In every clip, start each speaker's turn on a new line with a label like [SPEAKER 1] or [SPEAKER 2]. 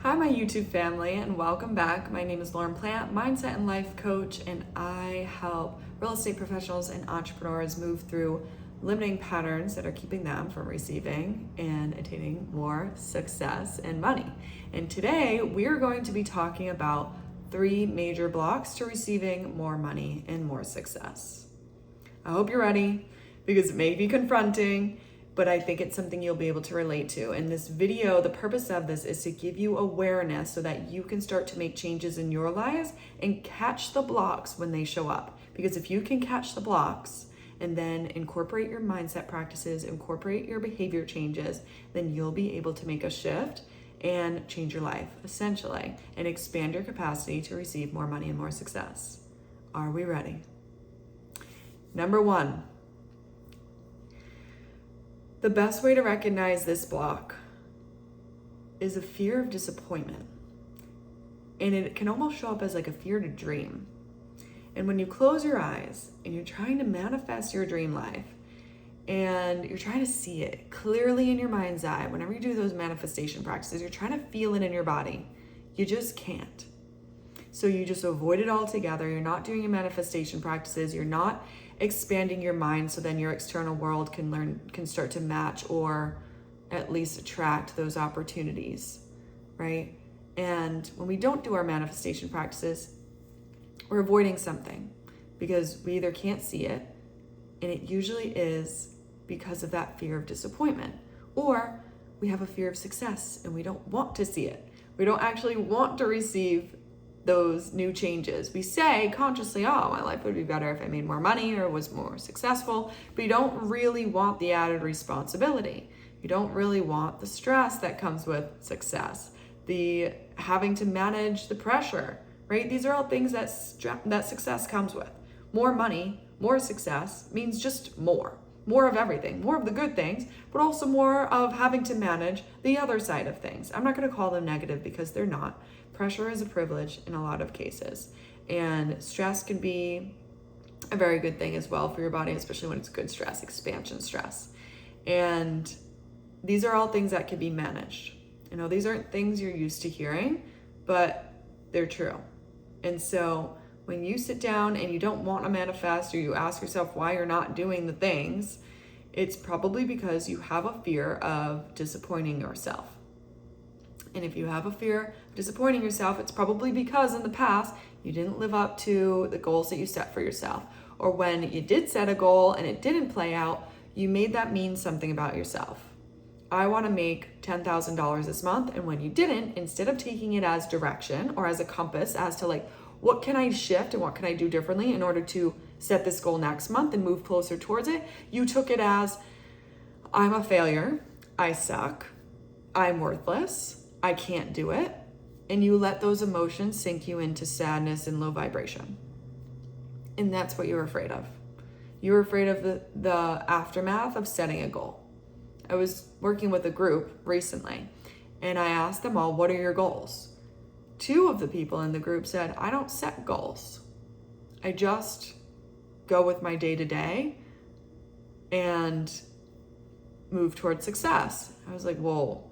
[SPEAKER 1] Hi, my YouTube family, and welcome back. My name is Lauplantecoaching, mindset and life coach, and I help real estate professionals and entrepreneurs move through limiting patterns that are keeping them from receiving and attaining more success and money. And today we are going to be talking about 3 major blocks to receiving more money and more success. I hope you're ready because it may be confronting, but I think it's something you'll be able to relate to. In this video, the purpose of this is to give you awareness so that you can start to make changes in your lives and catch the blocks when they show up. Because if you can catch the blocks and then incorporate your mindset practices, incorporate your behavior changes, then you'll be able to make a shift and change your life, essentially, and expand your capacity to receive more money and more success. Are we ready? Number 1. The best way to recognize this block is a fear of disappointment. And it can almost show up as like a fear to dream. And when you close your eyes and you're trying to manifest your dream life and you're trying to see it clearly in your mind's eye, whenever you do those manifestation practices, you're trying to feel it in your body. You just can't. So you just avoid it altogether. You're not doing your manifestation practices. You're not expanding your mind so then your external world can start to match or at least attract those opportunities, right? And when we don't do our manifestation practices, we're avoiding something because we either can't see it, and it usually is because of that fear of disappointment, or we have a fear of success and we don't want to see it. We don't actually want to receive those new changes. We say consciously, oh, my life would be better if I made more money or was more successful, but you don't really want the added responsibility. You don't really want the stress that comes with success, the having to manage the pressure, right? These are all things that success comes with. More money, more success means just more of everything, more of the good things, but also more of having to manage the other side of things. I'm not going to call them negative because they're not. Pressure is a privilege in a lot of cases, and stress can be a very good thing as well for your body, especially when it's good stress, expansion stress. And these are all things that can be managed. You know, these aren't things you're used to hearing, but they're true. And so when you sit down and you don't want to manifest, or you ask yourself why you're not doing the things, it's probably because you have a fear of disappointing yourself. And if you have a fear of disappointing yourself, it's probably because in the past you didn't live up to the goals that you set for yourself. Or when you did set a goal and it didn't play out, you made that mean something about yourself. I want to make $10,000 this month. And when you didn't, instead of taking it as direction or as a compass as to like, what can I shift and what can I do differently in order to set this goal next month and move closer towards it, you took it as, I'm a failure, I suck, I'm worthless, I can't do it. And you let those emotions sink you into sadness and low vibration. And that's what you're afraid of. You're afraid of the aftermath of setting a goal. I was working with a group recently and I asked them all, what are your goals? 2 of the people in the group said, I don't set goals. I just go with my day-to-day and move towards success. I was like, whoa.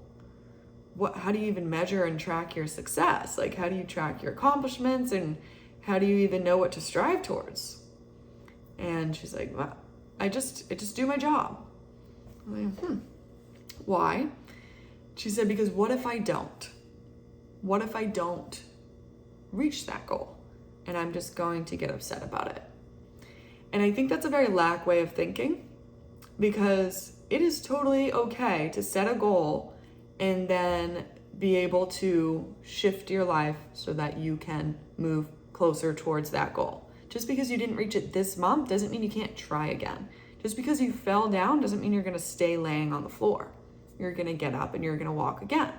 [SPEAKER 1] How do you even measure and track your success? Like, how do you track your accomplishments, and how do you even know what to strive towards? And she's like, well, I just do my job. I'm like, why? She said, because what if I don't? What if I don't reach that goal? And I'm just going to get upset about it. And I think that's a very lack way of thinking, because it is totally okay to set a goal and then be able to shift your life so that you can move closer towards that goal. Just because you didn't reach it this month doesn't mean you can't try again. Just because you fell down doesn't mean you're going to stay laying on the floor. You're going to get up and you're going to walk again,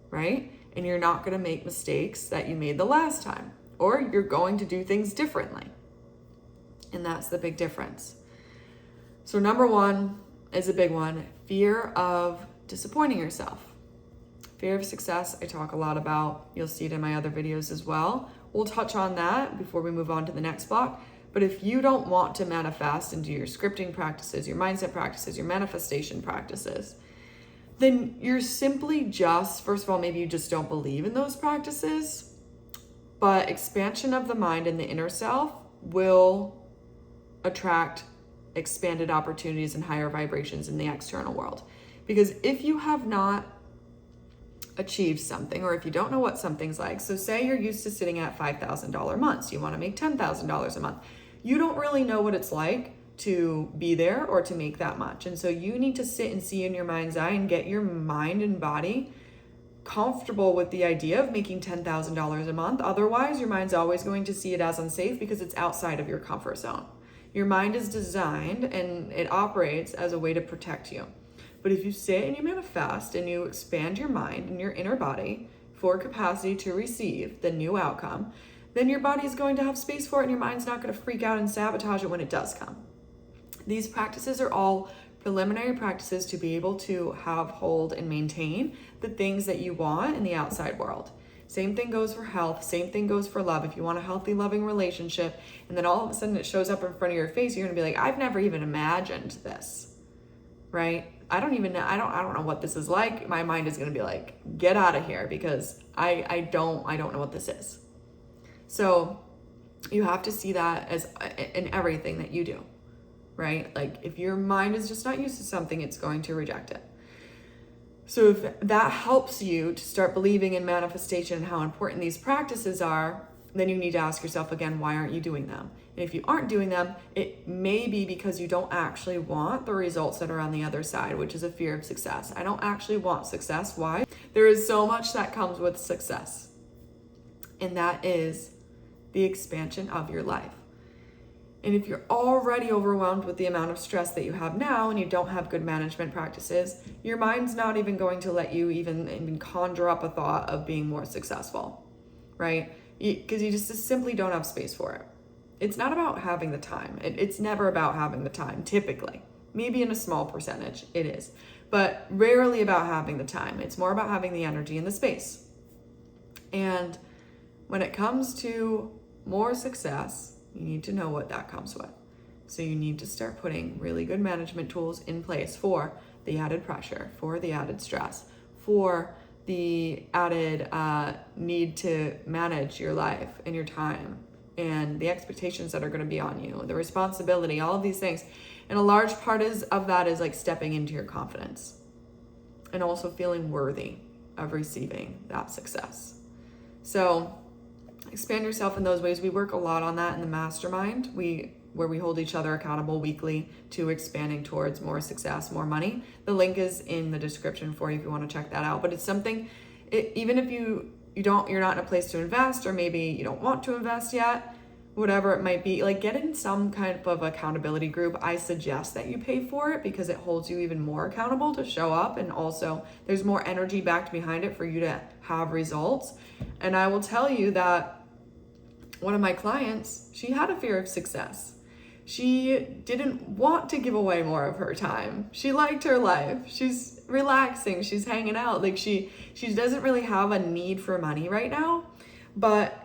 [SPEAKER 1] right? And you're not going to make mistakes that you made the last time, or you're going to do things differently. And that's the big difference. So number 1 is a big one, fear of disappointing yourself. Fear of success, I talk a lot about. You'll see it in my other videos as well. We'll touch on that before we move on to the next block. But if you don't want to manifest and do your scripting practices, your mindset practices, your manifestation practices, then you're simply just, first of all, maybe you just don't believe in those practices, but expansion of the mind and the inner self will attract expanded opportunities and higher vibrations in the external world. Because if you have not achieved something, or if you don't know what something's like, so say you're used to sitting at $5,000 months, you want to make $10,000 a month, you don't really know what it's like to be there or to make that much. And so you need to sit and see in your mind's eye and get your mind and body comfortable with the idea of making $10,000 a month. Otherwise, your mind's always going to see it as unsafe because it's outside of your comfort zone. Your mind is designed and it operates as a way to protect you. But if you sit and you manifest and you expand your mind and your inner body for capacity to receive the new outcome, then your body is going to have space for it and your mind's not going to freak out and sabotage it when it does come. These practices are all preliminary practices to be able to have, hold, and maintain the things that you want in the outside world. Same thing goes for health. Same thing goes for love. If you want a healthy, loving relationship, and then all of a sudden it shows up in front of your face, you're going to be like, I've never even imagined this, right? I don't know what this is like. My mind is going to be like, get out of here, because I don't know what this is. So you have to see that as in everything that you do, right? Like if your mind is just not used to something, it's going to reject it. So if that helps you to start believing in manifestation and how important these practices are, then you need to ask yourself again, why aren't you doing them? And if you aren't doing them, it may be because you don't actually want the results that are on the other side, which is a fear of success. I don't actually want success. Why? There is so much that comes with success, and that is the expansion of your life. And if you're already overwhelmed with the amount of stress that you have now and you don't have good management practices, your mind's not even going to let you even conjure up a thought of being more successful, right? Because you just simply don't have space for it. It's not about having the time. It's never about having the time, typically. Maybe in a small percentage, it is. But rarely about having the time. It's more about having the energy and the space. And when it comes to more success, you need to know what that comes with. So you need to start putting really good management tools in place for the added pressure, for the added stress, for the added need to manage your life and your time and the expectations that are going to be on you, the responsibility, all of these things. And a large part of that is like stepping into your confidence and also feeling worthy of receiving that success. So expand yourself in those ways. We work a lot on that in the mastermind, where we hold each other accountable weekly to expanding towards more success, more money. The link is in the description for you if you want to check that out. But it's something, even if you're not in a place to invest, or maybe you don't want to invest yet, whatever it might be, like get in some kind of accountability group. I suggest that you pay for it because it holds you even more accountable to show up, and also there's more energy backed behind it for you to have results. And I will tell you that one of my clients, she had a fear of success. She didn't want to give away more of her time. She liked her life. She's relaxing. She's hanging out. Like she doesn't really have a need for money right now, but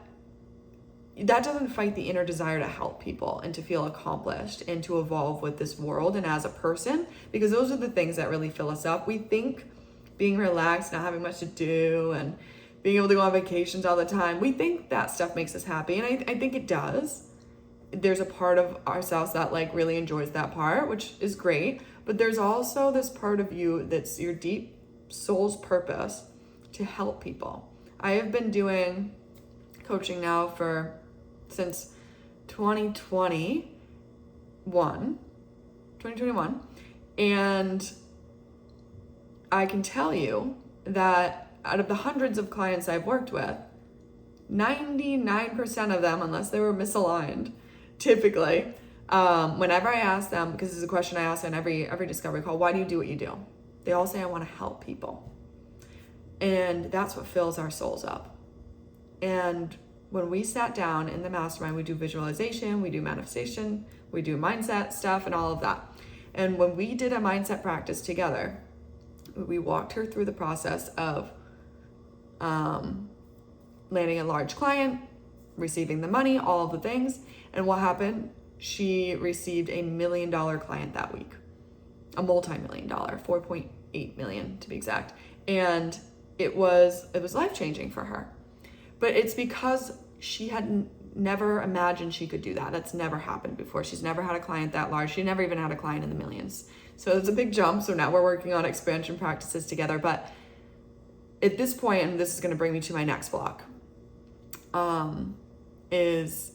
[SPEAKER 1] that doesn't fight the inner desire to help people and to feel accomplished and to evolve with this world and as a person, because those are the things that really fill us up. We think being relaxed, not having much to do, and being able to go on vacations all the time, we think that stuff makes us happy. And I think it does. There's a part of ourselves that like really enjoys that part, which is great. But there's also this part of you that's your deep soul's purpose to help people. I have been doing coaching now since 2021, and I can tell you that out of the hundreds of clients I've worked with, 99% of them, unless they were misaligned, typically, whenever I ask them, because this is a question I ask on every discovery call, why do you do what you do? They all say, I want to help people. And that's what fills our souls up. And when we sat down in the mastermind, we do visualization, we do manifestation, we do mindset stuff and all of that. And when we did a mindset practice together, we walked her through the process of landing a large client, receiving the money, all of the things. And what happened? She received $1 million client that week, a multi-million dollar, 1.8 million to be exact. And it was life-changing for her. But it's because she had never imagined she could do that. That's never happened before. She's never had a client that large. She never even had a client in the millions. So it's a big jump. So now we're working on expansion practices together. But at this point, and this is going to bring me to my next block, is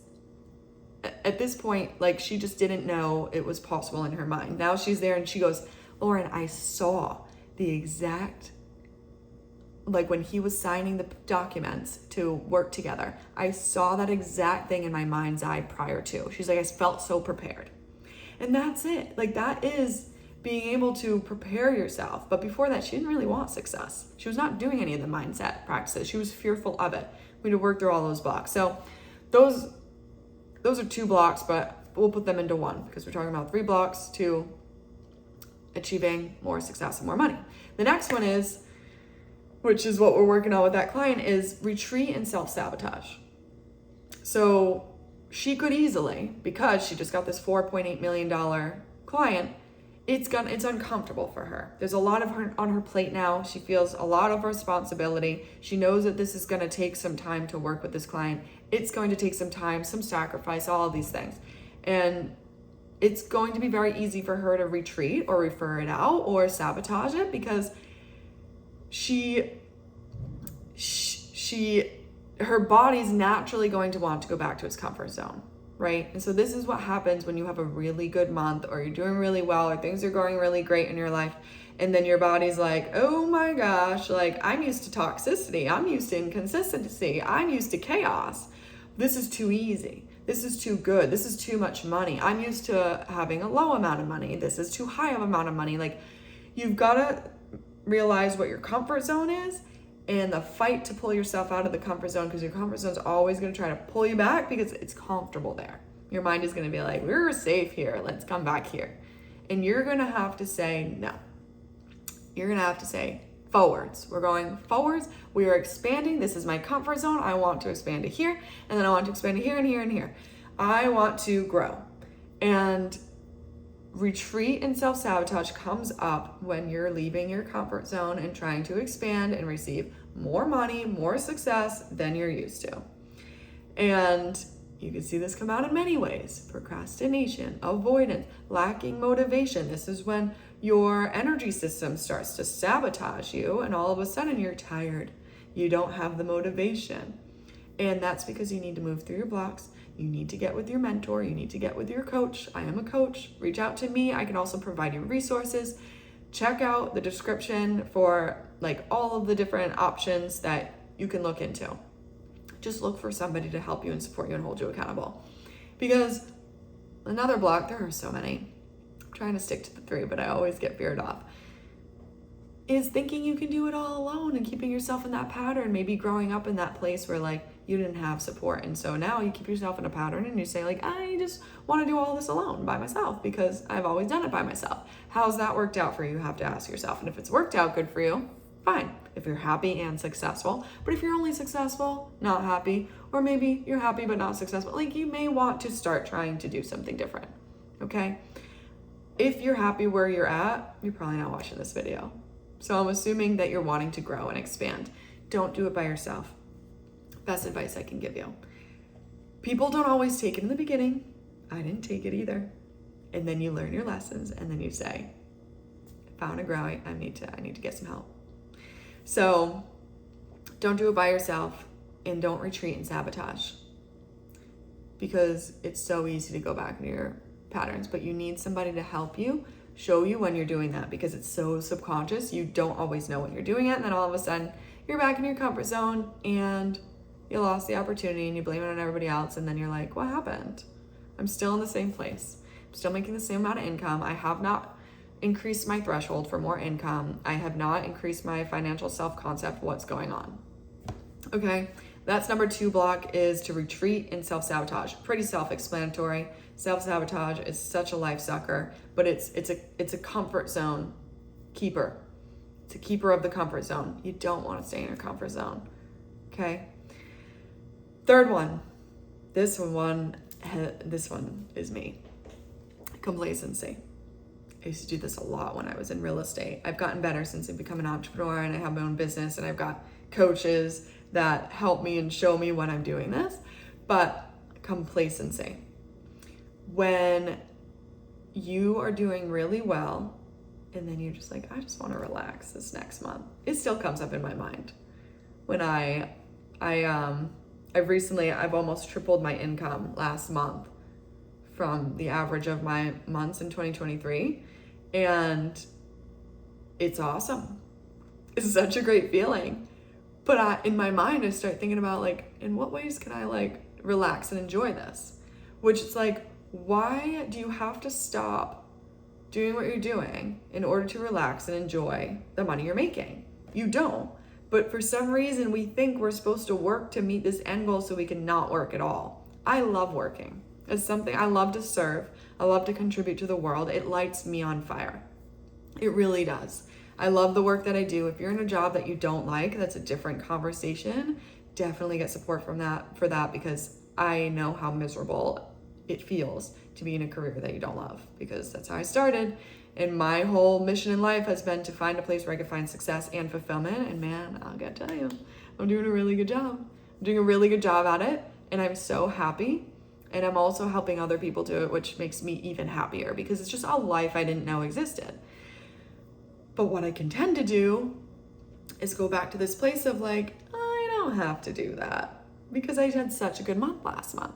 [SPEAKER 1] at this point, like, she just didn't know it was possible in her mind. Now she's there and she goes, Lauren, I saw the exact, like when he was signing the documents to work together, I saw that exact thing in my mind's eye prior to. She's like, I felt so prepared. And that's it. Like, that is being able to prepare yourself. But before that, she didn't really want success. She was not doing any of the mindset practices. She was fearful of it. We had to work through all those blocks. So those are 2 blocks, but we'll put them into one because we're talking about 3 blocks to achieving more success and more money. The next one is, which is what we're working on with that client, is retreat and self-sabotage. So she could easily, because she just got this $4.8 million client, it's uncomfortable for her. There's a lot of her on her plate now. She feels a lot of responsibility. She knows that this is going to take some time to work with this client. It's going to take some time, some sacrifice, all of these things. And it's going to be very easy for her to retreat or refer it out or sabotage it because her body's naturally going to want to go back to its comfort zone, right? And so this is what happens when you have a really good month or you're doing really well or things are going really great in your life. And then your body's like, oh my gosh, like, I'm used to toxicity. I'm used to inconsistency. I'm used to chaos. This is too easy. This is too good. This is too much money. I'm used to having a low amount of money. This is too high of an amount of money. Like, you've got to realize what your comfort zone is and the fight to pull yourself out of the comfort zone, because your comfort zone is always going to try to pull you back because it's comfortable there. Your mind is going to be like, we're safe here. Let's come back here. And you're going to have to say no. You're going to have to say forwards. We're going forwards. We are expanding. This is my comfort zone. I want to expand to here. And then I want to expand to here and here and here. I want to grow. And retreat and self-sabotage comes up when you're leaving your comfort zone and trying to expand and receive more money, more success than you're used to. And you can see this come out in many ways. Procrastination, avoidance, lacking motivation. This is when your energy system starts to sabotage you and all of a sudden you're tired. You don't have the motivation. And that's because you need to move through your blocks. You need to get with your mentor. You need to get with your coach. I am a coach. Reach out to me. I can also provide you resources. Check out the description for like all of the different options that you can look into. Just look for somebody to help you and support you and hold you accountable. Because another block, there are so many. I'm trying to stick to the 3, but I always get veered off. Is thinking you can do it all alone and keeping yourself in that pattern, maybe growing up in that place where like you didn't have support. And so now you keep yourself in a pattern and you say like, I just want to do all this alone by myself because I've always done it by myself. How's that worked out for you? You have to ask yourself. And if it's worked out good for you, fine. If you're happy and successful, but if you're only successful, not happy, or maybe you're happy but not successful, like you may want to start trying to do something different, okay? If you're happy where you're at, you're probably not watching this video. So I'm assuming that you're wanting to grow and expand. Don't do it by yourself. Best advice I can give you. People don't always take it in the beginning. I didn't take it either. And then you learn your lessons and then you say, if I want to grow, I need to get some help. So don't do it by yourself and don't retreat and sabotage because it's so easy to go back into your patterns, but you need somebody to help you, show you when you're doing that because it's so subconscious. You don't always know when you're doing it. And then all of a sudden you're back in your comfort zone and you lost the opportunity and you blame it on everybody else. And then you're like, what happened? I'm still in the same place. I'm still making the same amount of income. I have not increased my threshold for more income. I have not increased my financial self-concept. What's going on? Okay. That's number 2 block is to retreat and self-sabotage. Pretty self-explanatory. Self-sabotage is such a life sucker, but it's a comfort zone keeper. It's a keeper of the comfort zone. You don't want to stay in your comfort zone. Okay. 3rd one. This one is me. Complacency. I used to do this a lot when I was in real estate. I've gotten better since I've become an entrepreneur and I have my own business and I've got coaches that help me and show me when I'm doing this. But complacency. When you are doing really well and then you're just like, I just want to relax this next month. It still comes up in my mind. When I've almost tripled my income last month from the average of my months in 2023. And it's awesome. It's such a great feeling. But in my mind, I start thinking about like, in what ways can I like relax and enjoy this? Which is like, why do you have to stop doing what you're doing in order to relax and enjoy the money you're making? You don't. But for some reason, we think we're supposed to work to meet this end goal so we can not work at all. I love working. It's something I love to serve. I love to contribute to the world. It lights me on fire. It really does. I love the work that I do. If you're in a job that you don't like, that's a different conversation. Definitely get support for that because I know how miserable it feels to be in a career that you don't love, because that's how I started. And my whole mission in life has been to find a place where I can find success and fulfillment. And man, I gotta tell you, I'm doing a really good job. I'm doing a really good job at it. And I'm so happy. And I'm also helping other people do it, which makes me even happier because it's just a life I didn't know existed. But what I can tend to do is go back to this place of like, I don't have to do that because I had such a good month last month.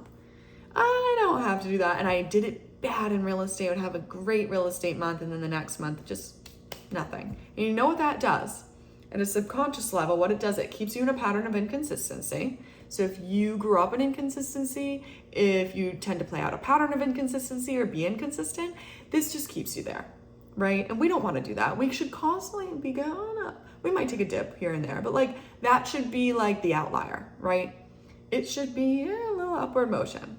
[SPEAKER 1] I don't have to do that. And I did it bad in real estate. I would have a great real estate month and then the next month, just nothing. And you know what that does? At a subconscious level, what it does, it keeps you in a pattern of inconsistency. So if you grew up in inconsistency, if you tend to play out a pattern of inconsistency or be inconsistent, this just keeps you there, right? And we don't want to do that. We should constantly be going up. We might take a dip here and there, but like that should be like the outlier, right? It should be a little upward motion.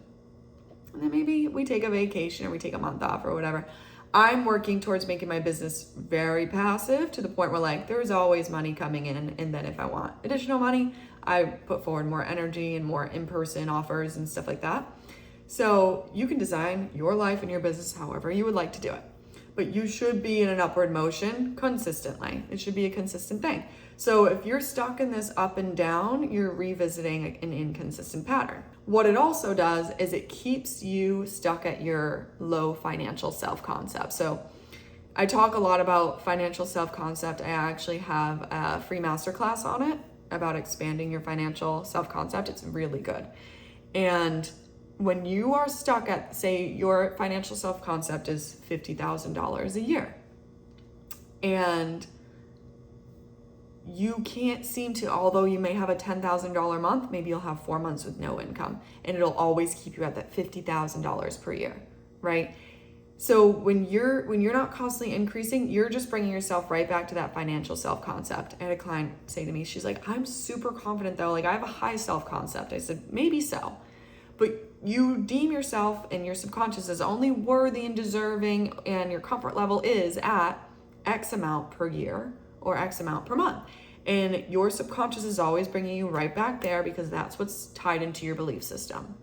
[SPEAKER 1] And then maybe we take a vacation or we take a month off or whatever. I'm working towards making my business very passive to the point where like there's always money coming in. And then if I want additional money, I put forward more energy and more in-person offers and stuff like that. So you can design your life and your business however you would like to do it. But you should be in an upward motion consistently. It should be a consistent thing. So if you're stuck in this up and down, you're revisiting an inconsistent pattern. What it also does is it keeps you stuck at your low financial self-concept. So I talk a lot about financial self-concept. I actually have a free masterclass on it about expanding your financial self-concept. It's really good. And when you are stuck at, say, your financial self-concept is $50,000 a year, and you can't seem to, although you may have a $10,000 month, maybe you'll have 4 months with no income, and it'll always keep you at that $50,000 per year, right? So when you're not constantly increasing, you're just bringing yourself right back to that financial self-concept. I had a client say to me, she's like, I'm super confident though, like I have a high self-concept. I said, maybe so, but you deem yourself and your subconscious as only worthy and deserving, and your comfort level is at X amount per year or X amount per month. And your subconscious is always bringing you right back there because that's what's tied into your belief system.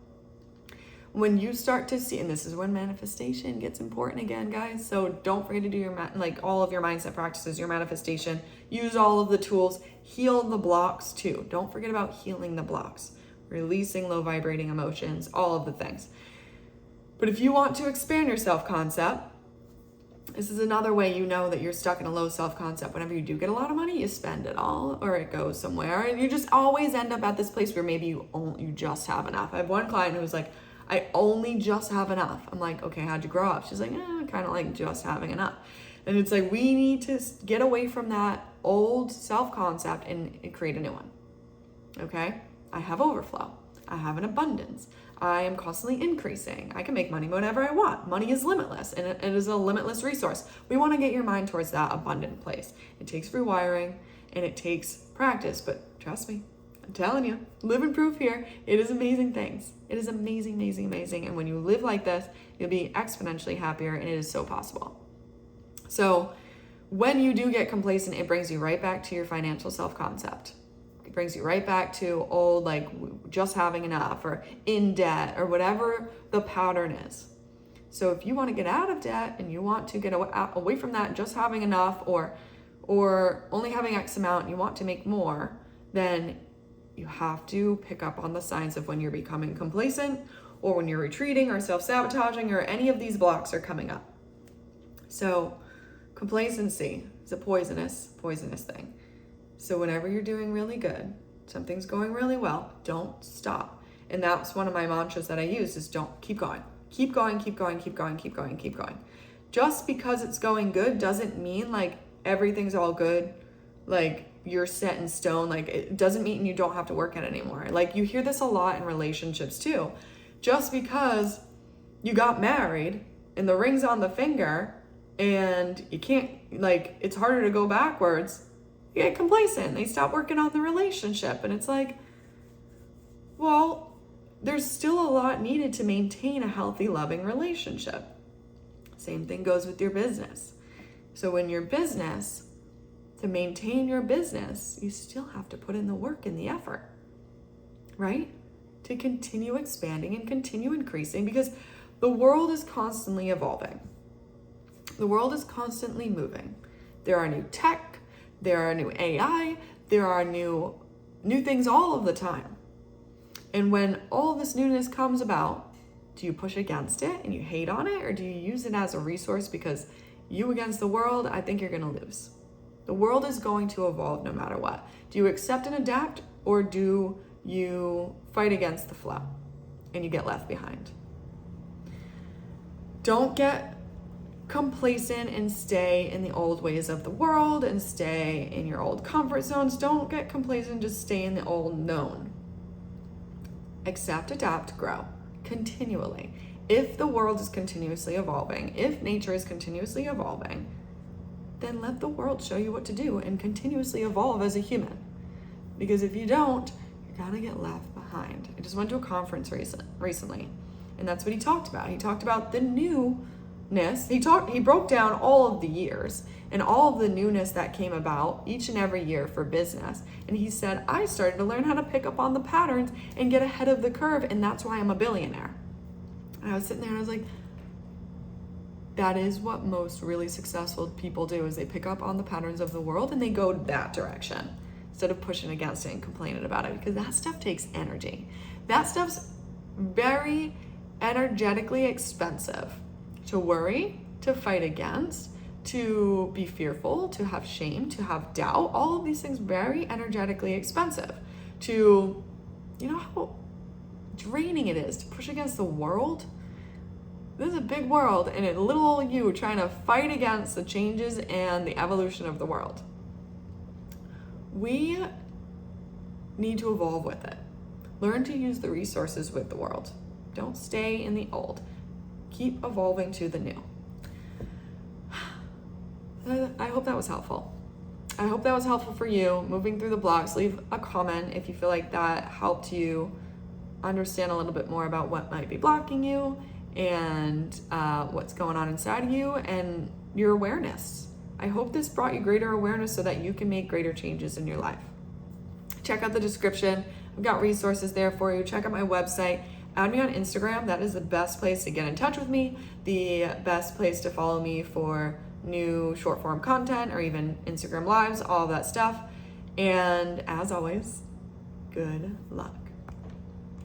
[SPEAKER 1] When you start to see, and this is when manifestation gets important again, guys. So don't forget to do your, all of your mindset practices, your manifestation, use all of the tools, heal the blocks too. Don't forget about healing the blocks, releasing low vibrating emotions, all of the things. But if you want to expand your self-concept, this is another way you know that you're stuck in a low self-concept. Whenever you do get a lot of money, you spend it all or it goes somewhere. And you just always end up at this place where maybe you just have enough. I have one client who was like, I only just have enough. I'm like, okay, how'd you grow up? She's like, kind of like just having enough. And it's like, we need to get away from that old self-concept and create a new one. Okay? I have overflow. I have an abundance. I am constantly increasing. I can make money whenever I want. Money is limitless, and it is a limitless resource. We want to get your mind towards that abundant place. It takes rewiring and it takes practice, but trust me, I'm telling you, living proof here. It is amazing things. It is amazing, amazing, amazing. And when you live like this, you'll be exponentially happier, and it is so possible. So when you do get complacent, it brings you right back to your financial self-concept. It brings you right back to old, like just having enough or in debt or whatever the pattern is. So if you want to get out of debt and you want to get away from that, just having enough or only having X amount and you want to make more, then you have to pick up on the signs of when you're becoming complacent or when you're retreating or self-sabotaging or any of these blocks are coming up. So complacency is a poisonous thing. So whenever you're doing really good, something's going really well, don't stop. And that's one of my mantras that I use is don't keep going. Keep going, keep going, keep going, keep going, keep going. Just because it's going good doesn't mean like everything's all good, like you're set in stone. Like it doesn't mean you don't have to work at it anymore. Like you hear this a lot in relationships too. Just because you got married and the ring's on the finger and you can't, like, it's harder to go backwards, you get complacent. They stop working on the relationship. And it's like, well, there's still a lot needed to maintain a healthy, loving relationship. Same thing goes with your business. So in your business, to maintain your business, you still have to put in the work and the effort, right? To continue expanding and continue increasing, because the world is constantly evolving. The world is constantly moving. There are new tech, there are new AI, there are new things all of the time. And when all this newness comes about, do you push against it and you hate on it, or do you use it as a resource because you against the world, I think you're going to lose. The world is going to evolve no matter what. Do you accept and adapt, or do you fight against the flow and you get left behind? Don't get complacent and stay in the old ways of the world and stay in your old comfort zones. Don't get complacent, just stay in the old known. Accept, adapt, grow continually. If the world is continuously evolving, if nature is continuously evolving, then let the world show you what to do and continuously evolve as a human. Because if you don't, you're gonna get left behind. I just went to a conference recently, and that's what he talked about. He talked about the newness. He broke down all of the years and all of the newness that came about each and every year for business. And he said, I started to learn how to pick up on the patterns and get ahead of the curve, and that's why I'm a billionaire. And I was sitting there and I was like, that is what most really successful people do, is they pick up on the patterns of the world and they go that direction instead of pushing against it and complaining about it, because that stuff takes energy. That stuff's very energetically expensive to worry, to fight against, to be fearful, to have shame, to have doubt. All of these things very energetically expensive. To, you know how draining it is to push against the world? This is a big world and a little old you trying to fight against the changes and the evolution of the world. We need to evolve with it. Learn to use the resources with the world. Don't stay in the old. Keep evolving to the new. I hope that was helpful. I hope that was helpful for you moving through the blocks. Leave a comment if you feel like that helped you understand a little bit more about what might be blocking you and what's going on inside of you and your awareness. I hope this brought you greater awareness so that you can make greater changes in your life. Check out the description. I've got resources there for you. Check out my website. Add me on Instagram. That is the best place to get in touch with me, the best place to follow me for new short form content or even Instagram lives, all of that stuff. And as always, good luck.